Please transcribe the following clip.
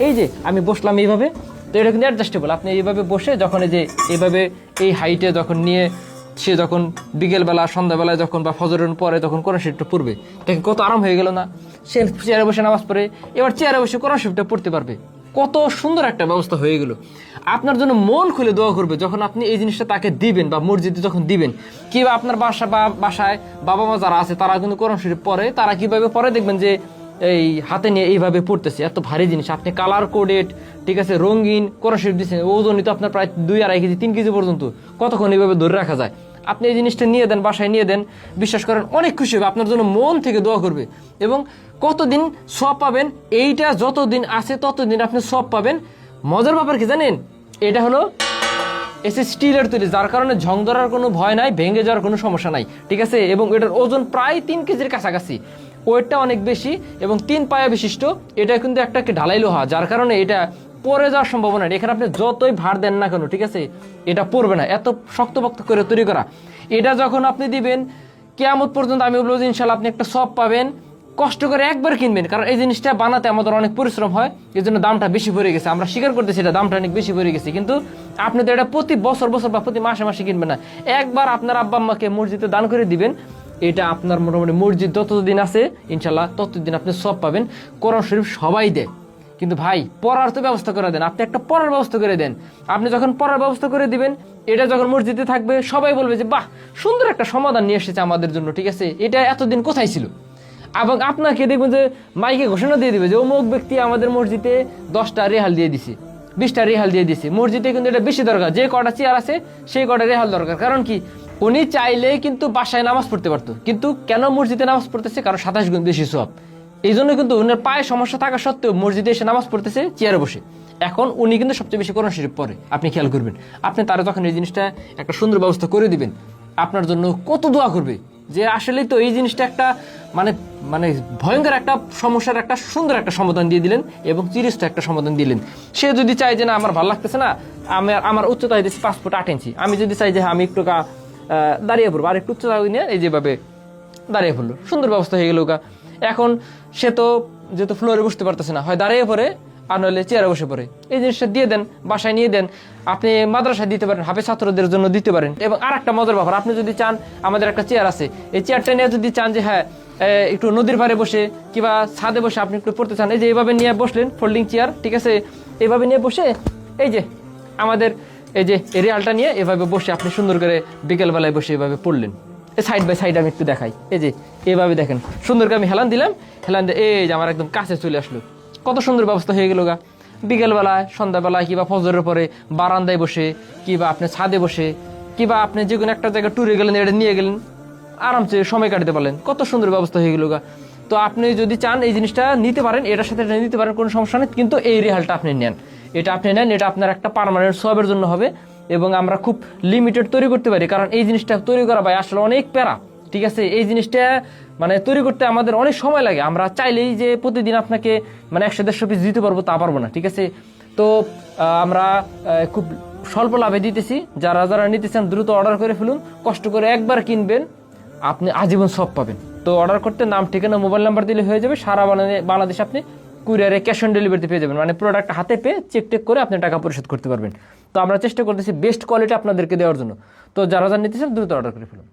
এই যে আমি বসলাম এইভাবে, তো এটা কিন্তু অ্যাডজাস্টেবল। আপনি এইভাবে বসে যখন এই যে এইভাবে এই হাইটে যখন নিয়ে সে যখন বিকেলবেলা সন্ধ্যাবেলায় যখন বা ফজরের পরে তখন কোরআন শরীফটা পড়বে, দেখেন কত আরাম হয়ে গেল না? সে চেয়ারে বসে নামাজ পড়ে, এবার চেয়ারে বসে কোরআন শরীফটা পড়তে পারবে। কত সুন্দর একটা ব্যবস্থা হয়ে গেল। আপনার জন্য মন খুলে দোয়া করবে যখন আপনি এই জিনিসটা তাকে দিবেন বা মসজিদে যখন দিবেন। কিংবা আপনার বাসায় বাবা মা যারা আছে তারা কিন্তু কোরআন শরীফ পড়ে, তারা কিভাবে পড়ে দেখবেন যে এই হাতে নিয়ে এইভাবে পড়তেছে, এত ভারী জিনিস আপনি কালার কোডেড, ঠিক আছে, রঙিন কোরআন শরীফ দিচ্ছেন, ওজনই তো আপনার প্রায় 2-2.5 কেজি 3 কেজি পর্যন্ত, কতক্ষণ এইভাবে ধরে রাখা যায়? আপনি এই জিনিসটা নিয়ে দেন, বাসায় নিয়ে দেন, বিশ্বাস করেন অনেক খুশি হবে, আপনার জন্য মন থেকে দোয়া করবে। এবং কতদিন সওয়াব পাবেন? এইটা যতদিন আছে ততদিন আপনি সওয়াব পাবেন। মজার ব্যাপার কি জানেন? এটা হলো এসে স্টিলের তৈরি, যার কারণে ঝং ধরার কোনো ভয় নাই, ভেঙে যাওয়ার কোনো সমস্যা নাই, ঠিক আছে। এবং এটার ওজন প্রায় 3 কেজির কাছাকাছি, ওয়েটটা অনেক বেশি এবং 3 পায়া বিশিষ্ট। এটা কিন্তু একটা ঢালাই লোহা, যার কারণে এটা পড়ে যাওয়ার সম্ভাবনা নেই। এখানে আপনি যতই ভার দেন না কেন, ঠিক আছে, এটা পড়বে না, এত শক্তপোক্ত করে তৈরি করা। এটা যখন আপনি দিবেন কিয়ামত পর্যন্ত আমি বলবো যে ইনশাল্লাহ আপনি একটা সওয়াব পাবেন। কষ্ট করে একবার কিনবেন, কারণ এই জিনিসটা বানাতে আমাদের অনেক পরিশ্রম হয়, এই জন্য দামটা বেশি পড়ে গেছে। আমরা স্বীকার করতেছি এটা দামটা অনেক বেশি পড়ে গেছে, কিন্তু আপনি তো এটা প্রতি বছর বা প্রতি মাসে মাসে কিনবেন না, একবার আপনার আব্বা আম্মাকে মসজিদে দান করে দিবেন। এটা আপনার মোটামুটি মসজিদ যতদিন আছে ইনশাল্লাহ ততদিন আপনি সওয়াব পাবেন। কোরআন শরীফ সবাই দেয়, কিন্তু ভাই পড়ার তো ব্যবস্থা করে দেন, আপনি একটা পড়ার ব্যবস্থা করে দেন। আপনি যখন পড়ার ব্যবস্থা করে দিবেন, এটা যখন মসজিদে থাকবে সবাই বলবে যে বাহ, সুন্দর একটা সমাধান নিয়ে এসেছে আমাদের জন্য, ঠিক আছে, এটা এতদিন কোথায় ছিল। এবং আপনাকে দেখবেন যে মাইকে ঘোষণা দিয়ে দিবে যে অমুক ব্যক্তি আমাদের মসজিদে 10টা রেহাল দিয়ে দিছে, 20টা রেহাল দিয়ে দিছে। মসজিদে কিন্তু এটা বেশি দরকার, যে কটা চেয়ার আছে সেই কটা রেহাল দরকার। কারণ কি, উনি চাইলেই কিন্তু বাসায় নামাজ পড়তে পারতো, কিন্তু কেন মসজিদে নামাজ পড়তেছে? কারণ 27 গুণ বেশি সওয়াব। এই জন্য কিন্তু উনার পায়ে সমস্যা থাকা সত্ত্বেও মসজিদে এসে নামাজ পড়তেছে চেয়ারে বসে। এখন উনি কিন্তু সবচেয়ে বেশি কোরআন শরীফ পড়ে, আপনি খেয়াল করবেন। আপনি তারা যখন এই জিনিসটা একটা সুন্দর ব্যবস্থা করে দিবেন, আপনার জন্য কত দোয়া করবে যে আসলেই তো এই জিনিসটা একটা মানে মানে ভয়ঙ্কর একটা সমস্যার একটা সুন্দর একটা সমাধান দিয়ে দিলেন এবং চিরস্থায়ী একটা সমাধান দিলেন। সে যদি চায় যে না আমার ভালো লাগতেছে না, আমার উচ্চতা হইতেছে 5 ফুট 8 ইঞ্চি, আমি যদি চাই যে আমি একটু দাঁড়িয়ে পড়বো, আর একটু উচ্চতা নিয়ে এই যেভাবে দাঁড়িয়ে পড়লো, সুন্দর ব্যবস্থা হয়ে গেল। এখন সে তো যেহেতু ফ্লোরে বসতে পারতেছে না, হয় দাঁড়িয়ে পড়ে আর নইলে চেয়ারে বসে পড়ে। এই জিনিসটা দিয়ে দেন, বাসায় নিয়ে দেন, আপনি মাদ্রাসায় দিতে পারেন, হাফেজ ছাত্রদের জন্য দিতে পারেন। এবং আর একটা মজার ব্যাপার, আপনি যদি চান, আমাদের একটা চেয়ার আছে, এই চেয়ারটা নিয়ে যদি চান যে হ্যাঁ একটু নদীর পাড়ে বসে কিংবা ছাদে বসে আপনি একটু পড়তে চান, এই যে এইভাবে নিয়ে বসলেন, ফোল্ডিং চেয়ার, ঠিক আছে, এইভাবে নিয়ে বসে এই যে আমাদের এই যে রেয়ালটা নিয়ে এভাবে বসে আপনি সুন্দর করে বিকেলবেলায় বসে এভাবে পড়লেন। সাইড বাই সাইড আমি একটু দেখাই, এই যে এইভাবে দেখেন, সুন্দর করে আমি হেলান দিলাম, হেলান দিয়ে এই যে আমার একদম কাছে চলে আসলো। কত সুন্দর ব্যবস্থা হয়ে গেল গা। বিকেলবেলায় সন্ধ্যাবেলায় কিংবা ফজরের পরে বারান্দায় বসে কিংবা আপনি ছাদে বসে কিংবা আপনি যে কোনো একটা জায়গায় ট্যুরে গেলেন, এটা নিয়ে গেলেন, আরামসে সময় কাটাতে পারলেন। কত সুন্দর ব্যবস্থা হয়ে গেল গা। তো আপনি যদি চান এই জিনিসটা নিতে পারেন, এটার সাথে এটা নিতে পারেন, কোনো সমস্যা নেই, কিন্তু এই রেহালটা আপনি নেন, এটা আপনি নেন, এটা আপনার একটা পার্মানেন্ট সওয়াবের জন্য হবে। এবং আমরা খুব লিমিটেড তৈরি করতে পারি, কারণ এই জিনিসটা তৈরি করা ভাই আসলে অনেক প্যারা, ঠিক আছে। এই জিনিসটা মানে তৈরি করতে আমাদের অনেক সময় লাগে। আমরা চাইলেই যে প্রতিদিন আপনাকে মানে 100-150 পিস দিতে পারবো তা পারবো না, ঠিক আছে। তো আমরা খুব স্বল্প লাভে দিতেছি। যারা যারা নিতেছেন দ্রুত অর্ডার করে ফেলুন, কষ্ট করে একবার কিনবেন, আপনি আজীবন সব পাবেন। তো অর্ডার করতে নাম, ঠিকানা, মোবাইল নাম্বার দিলে হয়ে যাবে। সারা বাংলাদেশে আপনি কুরিয়ারে ক্যাশ অন ডেলিভারিতে পেয়ে যাবেন, মানে প্রোডাক্ট হাতে পেয়ে চেক টেক করে আপনি টাকা পরিশোধ করতে পারবেন। তো আমরা চেষ্টা করতেছি বেস্ট কোয়ালিটি আপনাদেরকে দেওয়ার জন্য। তো যারা যারা নিতেছেন দ্রুত অর্ডার করে ফেলুন।